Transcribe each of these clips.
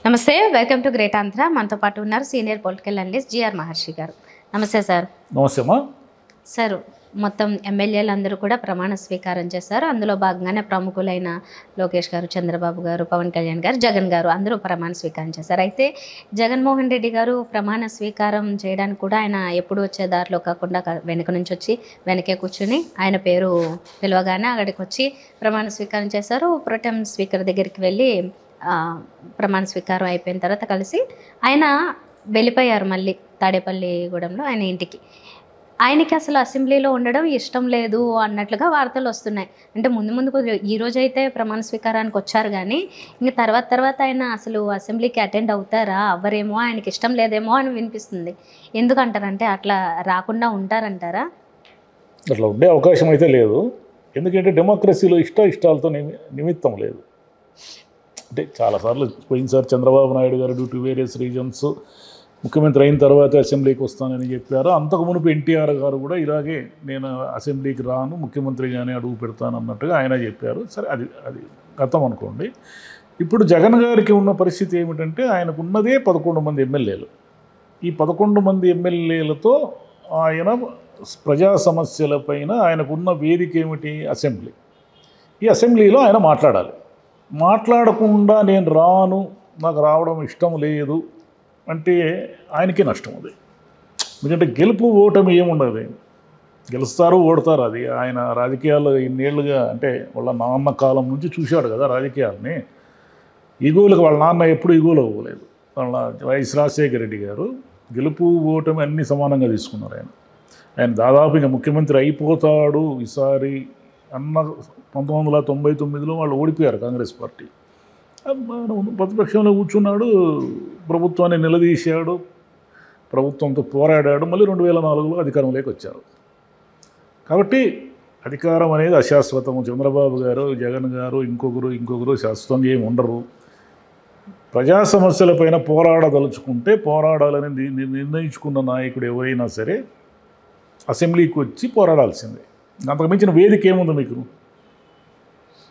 నమస్తే, welcome to great Andhra. మనతో పాటు ఉన్నారు సీనియర్ పొలిటికల్ అనలిస్ట్ జిఆర్ మహర్షి గారు. నమస్తే సార్. నమస్తే అమ్మా. సార్, మొత్తం ఎమ్మెల్యేలు అందరూ కూడా ప్రమాణ స్వీకారం చేశారు. అందులో భాగంగానే ప్రముఖులైన లోకేష్ గారు, చంద్రబాబు గారు, పవన్ కళ్యాణ్ గారు, జగన్ గారు అందరూ ప్రమాణ స్వీకారం చేశారు. అయితే జగన్మోహన్ రెడ్డి గారు ప్రమాణ స్వీకారం చేయడానికి కూడా ఆయన ఎప్పుడు వచ్చే దారిలో కాకుండా వెనక నుంచి వచ్చి వెనకే కూర్చుని ఆయన పేరు పిలవగానే అక్కడికి వచ్చి ప్రమాణ స్వీకారం చేశారు. ప్రొటెం స్పీకర్ దగ్గరికి వెళ్ళి ప్రమాణ స్వీకారం అయిపోయిన తర్వాత కలిసి ఆయన వెళ్ళిపోయారు మళ్ళీ తాడేపల్లిగూడెంలో ఆయన ఇంటికి. ఆయనకి అసలు అసెంబ్లీలో ఉండడం ఇష్టం లేదు అన్నట్లుగా వార్తలు వస్తున్నాయి. అంటే ముందుకు ఈరోజు అయితే ప్రమాణ స్వీకారానికి వచ్చారు, కానీ ఇంక తర్వాత ఆయన అసలు అసెంబ్లీకి అటెండ్ అవుతారా అవ్వరేమో, ఆయనకి ఇష్టం లేదేమో అని వినిపిస్తుంది. ఎందుకంటారంటే అట్లా రాకుండా ఉంటారంటారా? అట్లా ఉండే అవకాశం అయితే లేదు. ఎందుకంటే డెమోక్రసీలో ఇష్టాలతో నిమిత్తం లేదు. అంటే చాలాసార్లు పోయినసారి చంద్రబాబు నాయుడు గారు డ్యూ టు వేరియస్ రీజన్స్ ముఖ్యమంత్రి అయిన తర్వాత అసెంబ్లీకి వస్తానని చెప్పారు. అంతకు మునుపు ఎన్టీఆర్ గారు కూడా ఇలాగే నేను అసెంబ్లీకి రాను, ముఖ్యమంత్రిగానే అడుగు పెడతాను అన్నట్టుగా ఆయన చెప్పారు. సరే, అది గతం అనుకోండి. ఇప్పుడు జగన్ గారికి ఉన్న పరిస్థితి ఏమిటంటే ఆయనకున్నదే 11 మంది ఎమ్మెల్యేలు. ఈ 11 మంది ఎమ్మెల్యేలతో ఆయన ప్రజా సమస్యలపైన ఆయనకున్న వేదిక ఏమిటి? అసెంబ్లీ. ఈ అసెంబ్లీలో ఆయన మాట్లాడకుండా నేను రాను, నాకు రావడం ఇష్టం లేదు అంటే ఆయనకే నష్టం. అది ఎందుకంటే గెలుపు ఓటమి ఏముండదు. గెలుస్తారు, ఓడతారు. అది ఆయన రాజకీయాల్లో ఇన్నేళ్లుగా అంటే వాళ్ళ నాన్న కాలం నుంచి చూశాడు కదా రాజకీయాలని. ఈగోలకు వాళ్ళ నాన్న ఎప్పుడు ఈగోలు అవ్వలేదు. వాళ్ళ వైఎస్ రాజశేఖర రెడ్డి గారు గెలుపు ఓటమి అన్నీ సమానంగా తీసుకున్నారు. ఆయన దాదాపు ఇక ముఖ్యమంత్రి అయిపోతాడు ఈసారి అన్న 1999లో వాళ్ళు ఓడిపోయారు కాంగ్రెస్ పార్టీ. ప్రతిపక్షంలో కూర్చున్నాడు, ప్రభుత్వాన్ని నిలదీశాడు, ప్రభుత్వంతో పోరాడాడు, మళ్ళీ 2004లో అధికారంలోకి వచ్చారు. కాబట్టి అధికారం అనేది అశాశ్వతము. చంద్రబాబు గారు, జగన్ గారు, ఇంకొకరు శాశ్వతంగా ఏమి ఉండరు. ప్రజా సమస్యలపైన పోరాడదలుచుకుంటే పోరాడాలని నిర్ణయించుకున్న నాయకుడు ఎవరైనా సరే అసెంబ్లీకి వచ్చి పోరాడాల్సిందే. అంతకుమించిన వేదిక ఏముంది మీకు?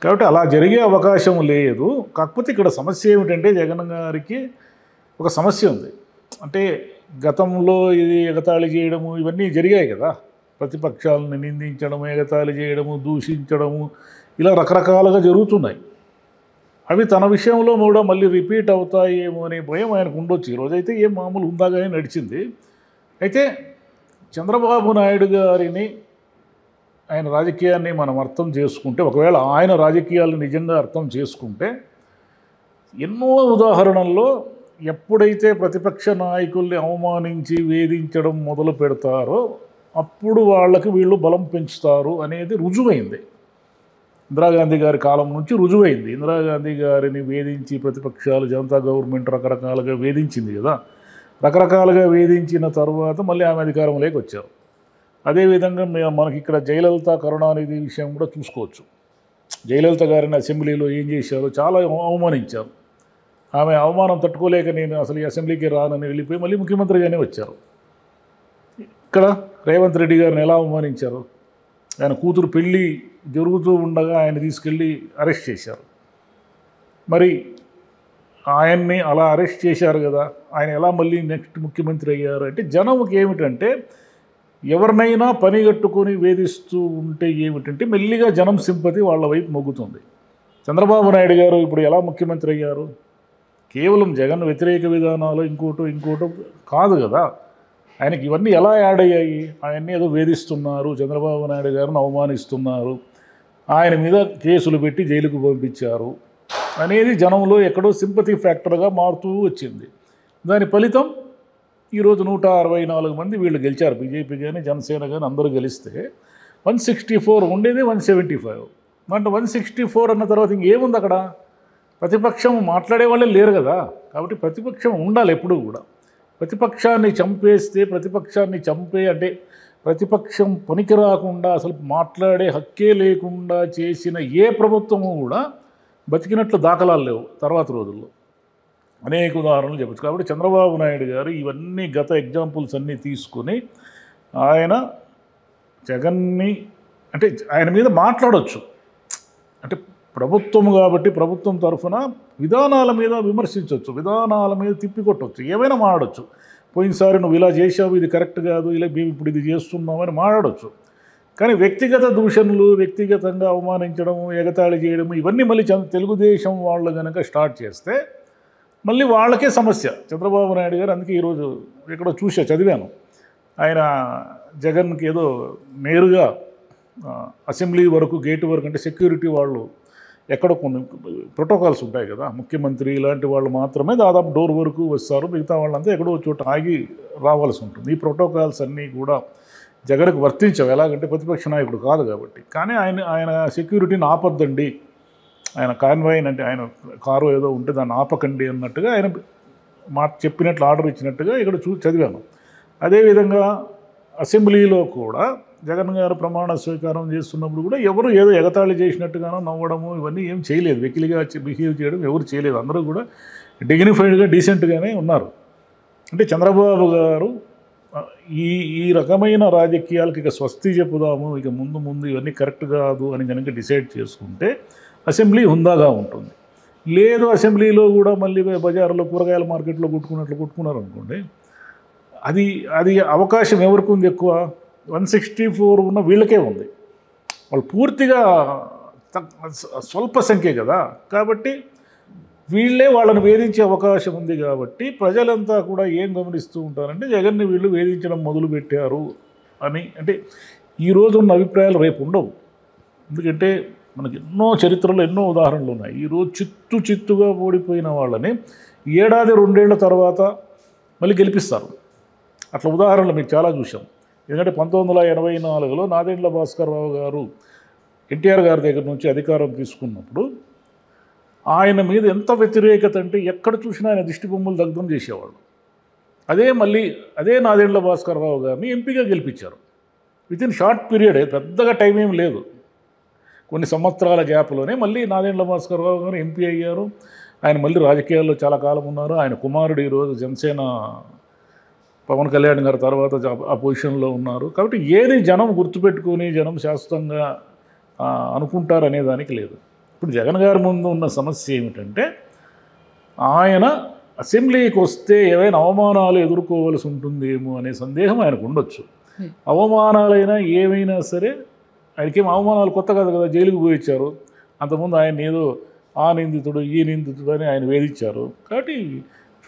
కాబట్టి అలా జరిగే అవకాశం లేదు. కాకపోతే ఇక్కడ సమస్య ఏమిటంటే జగన్ గారికి ఒక సమస్య ఉంది. అంటే గతంలో ఇది ఎగతాళి చేయడము ఇవన్నీ జరిగాయి కదా. ప్రతిపక్షాలను నిందించడము, ఎగతాళి చేయడము, దూషించడము, ఇలా రకరకాలుగా జరుగుతున్నాయి. అవి తన విషయంలో కూడా మళ్ళీ రిపీట్ అవుతాయేమో అనే భయం ఆయనకు ఉండొచ్చు. ఈరోజైతే ఏం మామూలు ఉందాగానే నడిచింది. అయితే చంద్రబాబు నాయుడు గారిని, ఆయన రాజకీయాన్ని మనం అర్థం చేసుకుంటే, ఒకవేళ ఆయన రాజకీయాలను నిజంగా అర్థం చేసుకుంటే, ఎన్నో ఉదాహరణల్లో ఎప్పుడైతే ప్రతిపక్ష నాయకుల్ని అవమానించి వేధించడం మొదలు పెడతారో అప్పుడు వాళ్ళకి వీళ్ళు బలం పెంచుతారు అనేది రుజువైంది. ఇందిరాగాంధీ గారి కాలం నుంచి రుజువైంది. ఇందిరాగాంధీ గారిని వేధించి ప్రతిపక్షాలు, జనతా గవర్నమెంట్ రకరకాలుగా వేధించింది కదా. రకరకాలుగా వేధించిన తర్వాత మళ్ళీ ఆమె అధికారంలోకి వచ్చారు. అదేవిధంగా మనకి ఇక్కడ జయలలిత, కరుణానిధి విషయం కూడా చూసుకోవచ్చు. జయలలిత గారిని అసెంబ్లీలో ఏం చేశారో చాలా అవమానించారు. ఆమె అవమానం తట్టుకోలేక నేను అసలు ఈ అసెంబ్లీకి రానని వెళ్ళిపోయి మళ్ళీ ముఖ్యమంత్రిగానే వచ్చారు. ఇక్కడ రేవంత్ రెడ్డి గారిని ఎలా అవమానించారు? ఆయన కూతురు పెళ్ళి జరుగుతూ ఉండగా ఆయన తీసుకెళ్ళి అరెస్ట్ చేశారు. మరి ఆయన్ని అలా అరెస్ట్ చేశారు కదా, ఆయన ఎలా మళ్ళీ నెక్స్ట్ ముఖ్యమంత్రి అయ్యారు అంటే జనంకి ఏమిటంటే ఎవరినైనా పనిగట్టుకొని వేధిస్తూ ఉంటే ఏమిటంటే మెల్లిగా జనం సింపతి వాళ్ళ వైపు మొగ్గుతుంది. చంద్రబాబు నాయుడు గారు ఇప్పుడు ఎలా ముఖ్యమంత్రి అయ్యారు? కేవలం జగన్ వ్యతిరేక విధానాలు ఇంకోటో కాదు కదా. ఆయనకి ఇవన్నీ ఎలా యాడ్ అయ్యాయి? ఆయన్ని ఏదో వేధిస్తున్నారు, చంద్రబాబు నాయుడు గారిని అవమానిస్తున్నారు, ఆయన మీద కేసులు పెట్టి జైలుకు పంపించారు అనేది జనంలో ఎక్కడో సింపతి ఫ్యాక్టర్గా మారుతూ వచ్చింది. దాని ఫలితం ఈరోజు 164 మంది వీళ్ళు గెలిచారు. బీజేపీ కానీ జనసేన కానీ అందరూ గెలిస్తే 164 ఉండేది 175. అంటే 164 అన్న తర్వాత ఇంకేముంది అక్కడ? ప్రతిపక్షం మాట్లాడే వాళ్ళే లేరు కదా. కాబట్టి ప్రతిపక్షం ఉండాలి ఎప్పుడూ కూడా. ప్రతిపక్షాన్ని చంపేస్తే, ప్రతిపక్షాన్ని అంటే ప్రతిపక్షం పనికి రాకుండా అసలు మాట్లాడే హక్కే లేకుండా చేసిన ఏ ప్రభుత్వము కూడా బతికినట్లు దాఖలాలు లేవు తర్వాత రోజుల్లో. అనేక ఉదాహరణలు చెప్పచ్చు. కాబట్టి చంద్రబాబు నాయుడు గారు ఇవన్నీ గత ఎగ్జాంపుల్స్ అన్నీ తీసుకొని ఆయన జగన్ని అంటే ఆయన మీద మాట్లాడవచ్చు. అంటే ప్రభుత్వం కాబట్టి ప్రభుత్వం తరఫున విధానాల మీద విమర్శించవచ్చు, విధానాల మీద తిప్పికొట్టవచ్చు, ఏమైనా మాట్లాడచ్చు. పోయినసారి నువ్వు ఇలా చేసావు, ఇది కరెక్ట్ కాదు, ఇలా మేము ఇప్పుడు ఇది చేస్తున్నామని మాట్లాడవచ్చు. కానీ వ్యక్తిగత దూషణలు, వ్యక్తిగతంగా అవమానించడము, ఎగతాళి చేయడము, ఇవన్నీ మళ్ళీ తెలుగుదేశం వాళ్ళు కనుక స్టార్ట్ చేస్తే మళ్ళీ వాళ్ళకే సమస్య. చంద్రబాబు నాయుడు గారు అందుకే ఈరోజు ఎక్కడో చదివాను, ఆయన జగన్కి ఏదో నేరుగా అసెంబ్లీ వరకు, గేటు వరకు, అంటే సెక్యూరిటీ వాళ్ళు ఎక్కడో కొన్ని ప్రోటోకాల్స్ ఉంటాయి కదా, ముఖ్యమంత్రి ఇలాంటి వాళ్ళు మాత్రమే దాదాపు డోర్ వరకు వస్తారు, మిగతా వాళ్ళంతా ఎక్కడో చోట ఆగి రావాల్సి ఉంటుంది. ఈ ప్రోటోకాల్స్ అన్నీ కూడా జగన్కు వర్తించవు, ఎలాగంటే ప్రతిపక్ష నాయకుడు కాదు కాబట్టి. కానీ ఆయన సెక్యూరిటీని ఆపొద్దండి, ఆయన కాన్వాయిన్ అంటే ఆయన కారు ఏదో ఉంటే దాన్ని ఆపకండి అన్నట్టుగా ఆయన చెప్పినట్లు ఆర్డర్ ఇచ్చినట్టుగా ఇక్కడ చదివాను. అదేవిధంగా అసెంబ్లీలో కూడా జగన్ గారు ప్రమాణ స్వీకారం చేస్తున్నప్పుడు కూడా ఎవరు ఏదో ఎగతాళి చేసినట్టుగానో నవ్వడము ఇవన్నీ ఏం చేయలేదు, వెకిలిగా బిహేవ్ చేయడం ఎవరు చేయలేదు. అందరూ కూడా డిగ్నిఫైడ్గా డీసెంట్గానే ఉన్నారు. అంటే చంద్రబాబు గారు ఈ రకమైన రాజకీయాలకు ఇక స్వస్తి చెప్పుదాము, ఇక ముందు ఇవన్నీ కరెక్ట్ కాదు అని కనుక డిసైడ్ చేసుకుంటే అసెంబ్లీ హుందాగా ఉంటుంది. లేదు అసెంబ్లీలో కూడా మళ్ళీ బజార్లో కూరగాయల మార్కెట్లో కొట్టుకున్నారు అనుకోండి, అది అవకాశం ఎవరికి ఉంది ఎక్కువ? 164 ఉన్న వీళ్ళకే ఉంది. వాళ్ళు పూర్తిగా స్వల్ప సంఖ్య కదా, కాబట్టి వీళ్ళే వాళ్ళని వేధించే అవకాశం ఉంది. కాబట్టి ప్రజలంతా కూడా ఏం గమనిస్తూ ఉంటారంటే జగన్ని వీళ్ళు వేధించడం మొదలుపెట్టారు అని. అంటే ఈరోజు ఉన్న అభిప్రాయాలు రేపు ఉండవు, ఎందుకంటే మనకి ఎన్నో చరిత్రలో ఎన్నో ఉదాహరణలు ఉన్నాయి. ఈరోజు చిత్తుగా ఓడిపోయిన వాళ్ళని ఏడాది 2 ఏళ్ల తర్వాత మళ్ళీ గెలిపిస్తారు. అట్లా ఉదాహరణలు మీకు చాలా చూసాం. ఎందుకంటే 1984లో నాదెండ్ల భాస్కర్ రావు గారు ఎన్టీఆర్ గారి దగ్గర నుంచి అధికారం తీసుకున్నప్పుడు ఆయన మీద ఎంత వ్యతిరేకత అంటే ఎక్కడ చూసినా ఆయన దిష్టి బొమ్మలు దగ్ధం చేసేవాళ్ళు. అదే నాదెండ్ల భాస్కర్ రావు గారిని ఎంపీగా గెలిపించారు. వితిన్ షార్ట్ పీరియడ్, పెద్దగా టైం ఏం లేదు, కొన్ని సంవత్సరాల గ్యాప్లోనే మళ్ళీ నాదెండ్ల భాస్కర్ రావు గారు ఎంపీ అయ్యారు. ఆయన మళ్ళీ రాజకీయాల్లో చాలా కాలం ఉన్నారు. ఆయన కుమారుడు ఈరోజు జనసేన పవన్ కళ్యాణ్ గారి తర్వాత ఆ పొజిషన్లో ఉన్నారు. కాబట్టి ఏది జనం గుర్తుపెట్టుకుని జనం శాశ్వతంగా అనుకుంటారు అనే దానికి లేదు. ఇప్పుడు జగన్ గారి ముందు ఉన్న సమస్య ఏమిటంటే ఆయన అసెంబ్లీకి వస్తే ఏవైనా అవమానాలు ఎదుర్కోవాల్సి ఉంటుందేమో అనే సందేహం ఆయనకు ఉండొచ్చు. అవమానాలైనా ఏమైనా సరే, ఆయనకేం అవమానాలు కొత్త కాదు కదా, జైలుకు పోయించారు. అంతకుముందు ఆయన ఏదో ఆ నిందితుడు ఈ నిందితుడు అని ఆయన వేధించారు. కాబట్టి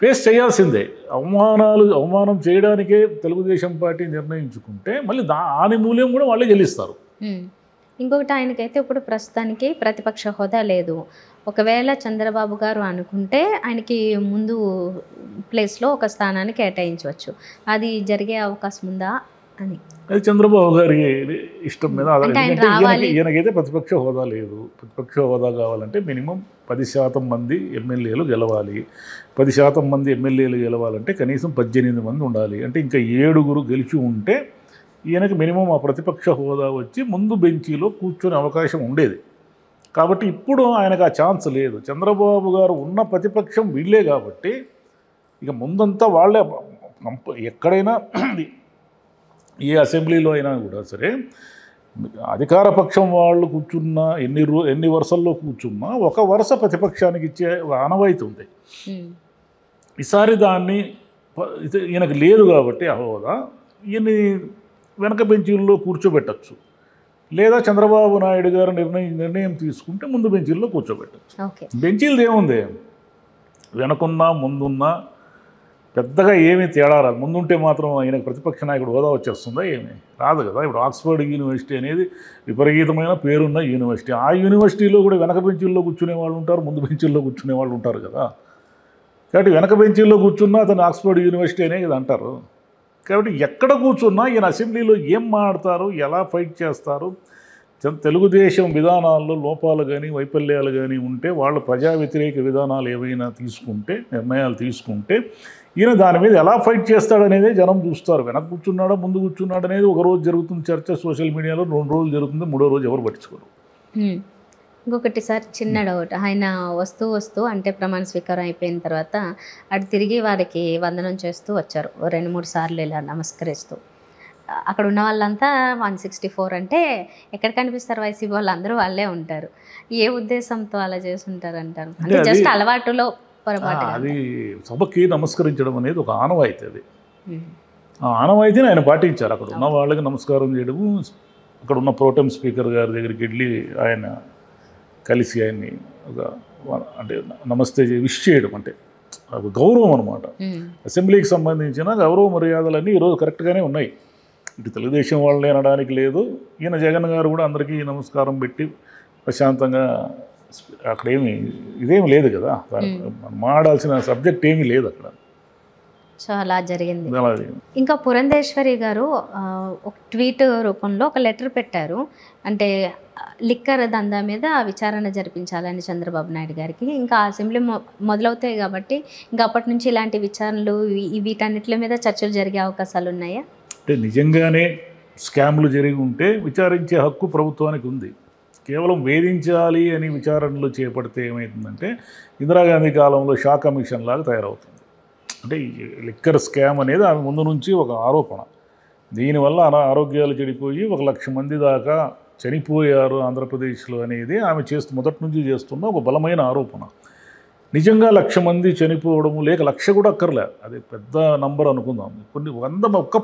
ఫేస్ చేయాల్సిందే. అవమానం చేయడానికే తెలుగుదేశం పార్టీ నిర్ణయించుకుంటే మళ్ళీ ఆనిమూల్యం కూడా వాళ్ళే గెలుస్తారు. ఇంకొకటి, ఆయనకైతే ఇప్పుడు ప్రస్తుతానికి ప్రతిపక్ష హోదా లేదు. ఒకవేళ చంద్రబాబు గారు అనుకుంటే ఆయనకి ముందు ప్లేస్లో ఒక స్థానాన్ని కేటాయించవచ్చు. అది జరిగే అవకాశం ఉందా అని? అది చంద్రబాబు గారి ఇష్టం మీద. ఈయనకైతే ప్రతిపక్ష హోదా లేదు. ప్రతిపక్ష హోదా కావాలంటే మినిమం 10% మంది ఎమ్మెల్యేలు గెలవాలి. 10% మంది ఎమ్మెల్యేలు గెలవాలంటే కనీసం 18 మంది ఉండాలి. అంటే ఇంకా 7 గెలిచి ఉంటే ఈయనకి మినిమం ఆ ప్రతిపక్ష హోదా వచ్చి ముందు బెంచీలో కూర్చొనే అవకాశం ఉండేది. కాబట్టి ఇప్పుడు ఆయనకు ఆ ఛాన్స్ లేదు. చంద్రబాబు గారు ఉన్న ప్రతిపక్షం వీళ్ళే కాబట్టి ఇక ముందంతా వాళ్ళే. ఎక్కడైనా ఏ అసెంబ్లీలో అయినా కూడా సరే అధికార పక్షం వాళ్ళు కూర్చున్నా ఎన్ని వరుసల్లో కూర్చున్నా ఒక వరుస ప్రతిపక్షానికి ఇచ్చే ఆనవాయితీ ఉంది. ఈసారి దాన్ని ఈయనకు లేదు కాబట్టి ఆ హోదా, ఈయన్ని వెనక బెంచీల్లో కూర్చోబెట్టచ్చు. లేదా చంద్రబాబు నాయుడు గారు నిర్ణయం తీసుకుంటే ముందు బెంచీల్లో కూర్చోబెట్టచ్చు. బెంచీలది ఏముంది, వెనకున్నా ముందున్నా పెద్దగా ఏమీ తేడా రాదు. ముందుంటే మాత్రం ఆయనకు ప్రతిపక్ష నాయకుడు హోదా వచ్చేస్తుందా? ఏమీ రాదు కదా. ఇప్పుడు ఆక్స్ఫర్డ్ యూనివర్సిటీ అనేది విపరీతమైన పేరున్న యూనివర్సిటీ. ఆ యూనివర్సిటీలో కూడా వెనక బెంచీల్లో కూర్చునే వాళ్ళు ఉంటారు, ముందు బెంచీల్లో కూర్చునే వాళ్ళు ఉంటారు కదా. కాబట్టి వెనక బెంచీల్లో కూర్చున్నా అతను ఆక్స్ఫర్డ్ యూనివర్సిటీ అనే కదా అంటారు. కాబట్టి ఎక్కడ కూర్చున్నా ఈయన అసెంబ్లీలో ఏం మాట్లాడతారు, ఎలా ఫైట్ చేస్తారు, తెలుగుదేశం విధానాల్లో లోపాలు కానీ వైఫల్యాలు కానీ ఉంటే, వాళ్ళు ప్రజా వ్యతిరేక విధానాలు ఏవైనా తీసుకుంటే, నిర్ణయాలు తీసుకుంటే ఈయన దాని మీద ఎలా ఫైట్ చేస్తాడనేదే జనం చూస్తారు. వెనక కూర్చున్నాడా ముందు కూర్చున్నాడు అనేది ఒకరోజు జరుగుతుంది చర్చ సోషల్ మీడియాలో, 2 రోజులు జరుగుతుంది, 3వ రోజు ఎవరు పట్టించుకోరు. ఇంకొకటి సార్, చిన్న డౌట్. ఆయన వస్తూ అంటే ప్రమాణ స్వీకారం అయిపోయిన తర్వాత అటు తిరిగి వారికి వందనం చేస్తూ వచ్చారు 2-3 సార్లు ఇలా నమస్కరిస్తూ. అక్కడ ఉన్న వాళ్ళంతా 164 అంటే ఎక్కడ కనిపిస్తారు వైసీపీ వాళ్ళు, అందరూ వాళ్ళే ఉంటారు. ఏ ఉద్దేశంతో అలా చేస్తుంటారు అంటారు? అంటే జస్ట్ అలవాటులో పొరపాటు. అది సభకి నమస్కరించడం అనేది ఒక ఆనవాయితీ. అది ఆ ఆనవాయితీని ఆయన పాటించారు. అక్కడ ఉన్న వాళ్ళకి నమస్కారం చేయడము, అక్కడ ఉన్న ప్రోటెం స్పీకర్ గారి దగ్గరికి వెళ్ళి ఆయన కలిసి ఆయన్ని ఒక అంటే నమస్తే విష్ చేయడం, అంటే ఒక గౌరవం అనమాట. అసెంబ్లీకి సంబంధించిన గౌరవ మర్యాదలన్నీ ఈరోజు కరెక్ట్గానే ఉన్నాయి. ఇటు తెలుగుదేశం వాళ్ళని అనడానికి లేదు, ఈయన జగన్ గారు కూడా అందరికీ నమస్కారం పెట్టి ప్రశాంతంగా, అక్కడేమి ఇదేమి లేదు కదా, మాట్లాడాల్సిన సబ్జెక్ట్ ఏమీ లేదు అక్కడ. సో అలా జరిగింది. ఇంకా పురంధేశ్వరి గారు ఒక ట్వీట్ రూపంలో ఒక లెటర్ పెట్టారు. అంటే లిక్కర్ దందా మీద విచారణ జరిపించాలని చంద్రబాబు నాయుడు గారికి. ఇంకా అసెంబ్లీ మొదలవుతాయి కాబట్టి ఇంకా అప్పటి నుంచి ఇలాంటి విచారణలు వీటన్నిటి మీద చర్చలు జరిగే అవకాశాలు ఉన్నాయా? అంటే నిజంగానే స్కామ్లు జరిగి ఉంటే విచారించే హక్కు ప్రభుత్వానికి ఉంది. కేవలం వేధించాలి అని విచారణలు చేపడితే ఏమవుతుందంటే ఇందిరాగాంధీ కాలంలో షా కమిషన్ లాగా తయారవుతుంది. అంటే ఈ లిక్కర్ స్కామ్ అనేది ఆమె ముందు నుంచి ఒక ఆరోపణ. దీనివల్ల ఆరోగ్యాలు చెడిపోయి 1,00,000 మంది దాకా చనిపోయారు ఆంధ్రప్రదేశ్లో అనేది ఆమె మొదటి నుంచి చేస్తున్న ఒక బలమైన ఆరోపణ. నిజంగా 1,00,000 మంది చనిపోవడము, లేక 1,00,000 కూడా అక్కర్లే, అది పెద్ద నంబర్ అనుకుందాం. కొన్ని 100 ఒక్క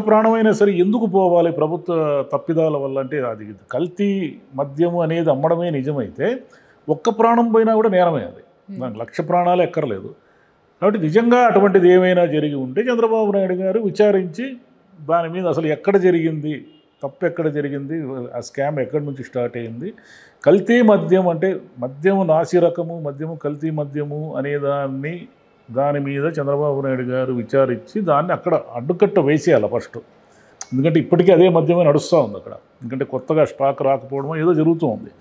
ప్రాణమైనా సరే ఎందుకు పోవాలి ప్రభుత్వ తప్పిదాల వల్ల? అంటే అది కల్తీ మద్యము అనేది అమ్మడమే నిజమైతే ఒక్క ప్రాణం పోయినా కూడా నేరమే. అది దానికి 1,00,000 ప్రాణాలు ఎక్కర్లేదు. కాబట్టి నిజంగా అటువంటిది ఏమైనా జరిగి ఉంటే చంద్రబాబు నాయుడు గారు విచారించి దాని మీద అసలు ఎక్కడ జరిగింది, తప్పు ఎక్కడ జరిగింది, ఆ స్కామ్ ఎక్కడి నుంచి స్టార్ట్ అయింది, కల్తీ మద్యం అంటే మద్యము నాసి రకము మద్యము కల్తీ మద్యము దాని మీద చంద్రబాబు నాయుడు గారు విచారించి దాన్ని అక్కడ అడ్డుకట్ట వేసేయాలి ఫస్ట్. ఎందుకంటే ఇప్పటికీ అదే మద్యమే నడుస్తూ ఉంది అక్కడ, ఎందుకంటే కొత్తగా స్టాక్ రాకపోవడం ఏదో జరుగుతూ ఉంది.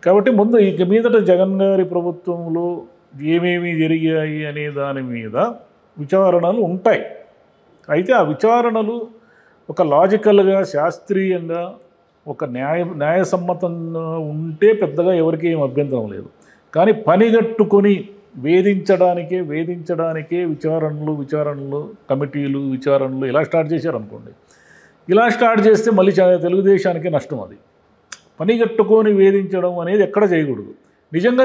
కాబట్టి ముందు ఇక మీదట జగన్ గారి ప్రభుత్వంలో ఏమేమి జరిగాయి అనే దాని మీద విచారణలు ఉంటాయి. అయితే ఆ విచారణలు ఒక లాజికల్గా, శాస్త్రీయంగా, ఒక న్యాయసమ్మతంగా ఉంటే పెద్దగా ఎవరికి ఏం అభ్యంతరం లేదు. కానీ పనిగట్టుకొని వేధించడానికే విచారణలు కమిటీలు విచారణలు ఇలా స్టార్ట్ చేశారనుకోండి. ఇలా స్టార్ట్ చేస్తే మళ్ళీ తెలుగుదేశానికే నష్టం. అది పనిగట్టుకొని వేధించడం అనేది ఎక్కడ చేయకూడదు. నిజంగా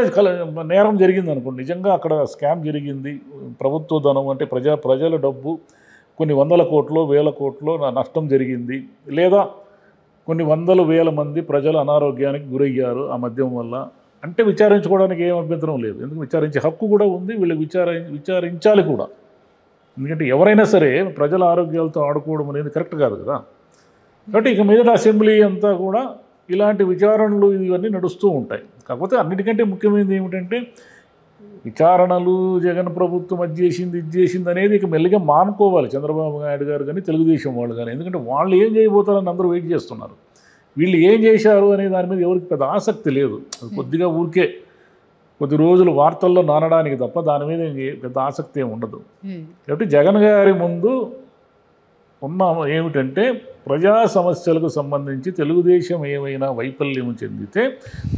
నేరం జరిగింది అనుకోండి, నిజంగా అక్కడ స్కామ్ జరిగింది, ప్రభుత్వ ధనం అంటే ప్రజల డబ్బు కొన్ని 100 కోట్లు 1000 కోట్లు నష్టం జరిగింది, లేదా కొన్ని 100,000 మంది ప్రజలు అనారోగ్యానికి గురయ్యారు ఆ మద్యం వల్ల అంటే విచారించుకోవడానికి ఏం అభ్యంతరం లేదు. ఎందుకు విచారించే హక్కు కూడా ఉంది, వీళ్ళు విచారించాలి కూడా. ఎందుకంటే ఎవరైనా సరే ప్రజల ఆరోగ్యాలతో ఆడుకోవడం అనేది కరెక్ట్ కాదు కదా. కాబట్టి ఇక మీదట అసెంబ్లీ అంతా కూడా ఇలాంటి విచారణలు ఇవన్నీ నడుస్తూ ఉంటాయి. కాకపోతే అన్నిటికంటే ముఖ్యమైనది ఏమిటంటే విచారణలు జగన్ ప్రభుత్వం అది చేసింది అనేది ఇక మెల్లిగా మానుకోవాలి చంద్రబాబు నాయుడు గారు కానీ తెలుగుదేశం వాళ్ళు కానీ. ఎందుకంటే వాళ్ళు ఏం చేయబోతారని అందరూ వెయిట్ చేస్తున్నారు. వీళ్ళు ఏం చేశారు అనే దాని మీద ఎవరికి పెద్ద ఆసక్తి లేదు. కొద్దిగా ఊరికే కొద్ది రోజులు వార్తల్లో నానడానికి తప్ప దాని మీద పెద్ద ఆసక్తి ఏమి ఉండదు. కాబట్టి జగన్ గారి ముందు ఉన్న ఏమిటంటే ప్రజా సమస్యలకు సంబంధించి తెలుగుదేశం ఏమైనా వైఫల్యం చెందితే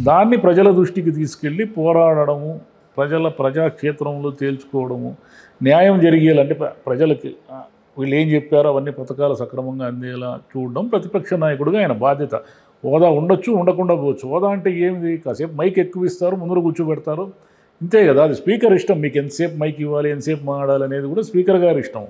దాన్ని ప్రజల దృష్టికి తీసుకెళ్ళి పోరాడము, ప్రజాక్షేత్రంలో తేల్చుకోవడము, న్యాయం జరిగేయాలంటే ప్రజలకి వీళ్ళు ఏం చెప్పారో అవన్నీ పథకాలు సక్రమంగా అందేలా చూడడం ప్రతిపక్ష నాయకుడిగా ఆయన బాధ్యత. హోదా ఉండొచ్చు, ఉండకుండా పోవచ్చు. హోదా అంటే ఏమిది, కాసేపు మైక్ ఎక్కువ ఇస్తారు, ముందర కూర్చోబెడతారు, ఇంతే కదా. అది స్పీకర్ ఇష్టం, మీకు ఎంతసేపు మైక్ ఇవ్వాలి, ఎంతసేపు మాట్లాడాలి అనేది కూడా స్పీకర్ గారి ఇష్టం.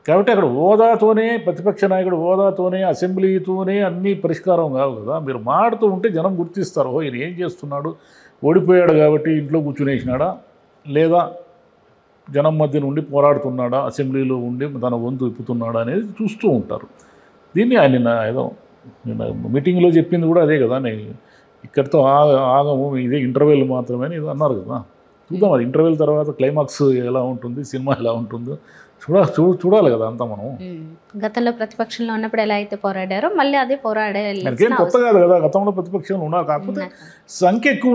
కాబట్టి అక్కడ హోదాతోనే, ప్రతిపక్ష నాయకుడు హోదాతోనే, అసెంబ్లీతోనే అన్నీ పరిష్కారం కావు కదా. మీరు మాడుతూ ఉంటే జనం గుర్తిస్తారు, ఓ ఈయన ఏం చేస్తున్నాడు, ఓడిపోయాడు కాబట్టి ఇంట్లో కూర్చునేసినాడా, లేదా జనం మధ్య నుండి పోరాడుతున్నాడా, అసెంబ్లీలో ఉండి తన వంతు ఇప్పుతున్నాడా అనేది చూస్తూ ఉంటారు. దీన్ని ఆయన ఏదో మీటింగ్లో చెప్పింది కూడా అదే కదా, నేను ఇక్కడితో ఆగము, ఇదే ఇంటర్వెల్ మాత్రమే అని ఏదో అన్నారు కదా. చూద్దాం అది ఇంటర్వెల్ తర్వాత క్లైమాక్స్ ఎలా ఉంటుంది, సినిమా ఎలా ఉంటుందో చూడాలి కదా అంతా. మనం గతంలో ప్రతిపక్షంలో ఉన్నప్పుడు ఎలా అయితే పోరాడారో మళ్ళీ అదే పోరాడే కొత్త కాదు కదా. గతంలో ప్రతిపక్షంలో ఉన్నారు, కాకపోతే సంఖ్య ఎక్కువ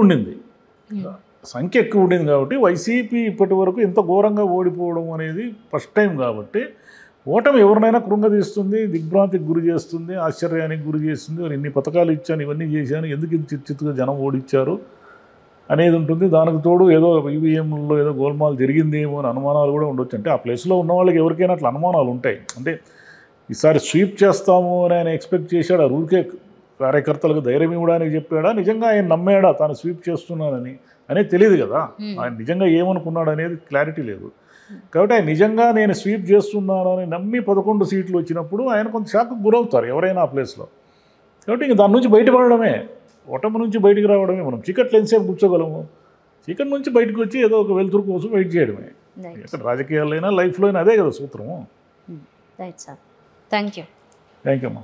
ఉండింది కాబట్టి వైసీపీ ఇప్పటి వరకు ఇంత ఘోరంగా ఓడిపోవడం అనేది ఫస్ట్ టైం కాబట్టి ఓటమి ఎవరినైనా కృంగదీస్తుంది, దిగ్భ్రాంతికి గురి చేస్తుంది, ఆశ్చర్యానికి గురి చేస్తుంది. ఇన్ని పథకాలు ఇచ్చాను, ఇవన్నీ చేశాను, ఎందుకు ఇంత చిత్తుగా జనం ఓడిచ్చారు అనేది ఉంటుంది. దానికి తోడు ఏదో ఈవీఎంలో ఏదో గోల్మాల్ జరిగిందేమో అని అనుమానాలు కూడా ఉండొచ్చు. అంటే ఆ ప్లేస్లో ఉన్న వాళ్ళకి ఎవరికైనా అట్లా అనుమానాలు ఉంటాయి. అంటే ఈసారి స్వీప్ చేస్తాము అని ఆయన ఎక్స్పెక్ట్ చేశాడు. ఆ ఊరికే కార్యకర్తలకు ధైర్యం ఇవ్వడానికి చెప్పాడా, నిజంగా ఆయన నమ్మాడా తాను స్వీప్ చేస్తున్నానని అనేది తెలియదు కదా. ఆయన నిజంగా ఏమనుకున్నాడు అనేది క్లారిటీ లేదు. కాబట్టి ఆయన నిజంగా నేను స్వీప్ చేస్తున్నాను అని నమ్మి 11 సీట్లు వచ్చినప్పుడు ఆయన కొంత షాక్కు గురవుతారు ఎవరైనా ఆ ప్లేస్లో. కాబట్టి ఇంక దాని నుంచి బయటపడడమే, ఓటమి నుంచి బయటికి రావడమే. మనం చీకట్లో ఎంతసేపు కూర్చోగలము? చీకటి నుంచి బయటకు వచ్చి ఏదో ఒక వెలుతురు కోసం వెయిట్ చేయడమే. ఎక్కడ రాజకీయాల్లో అయినా లైఫ్లో అయినా అదే కదా సూత్రము. Right sir, thank you. Thank you అమ్మా.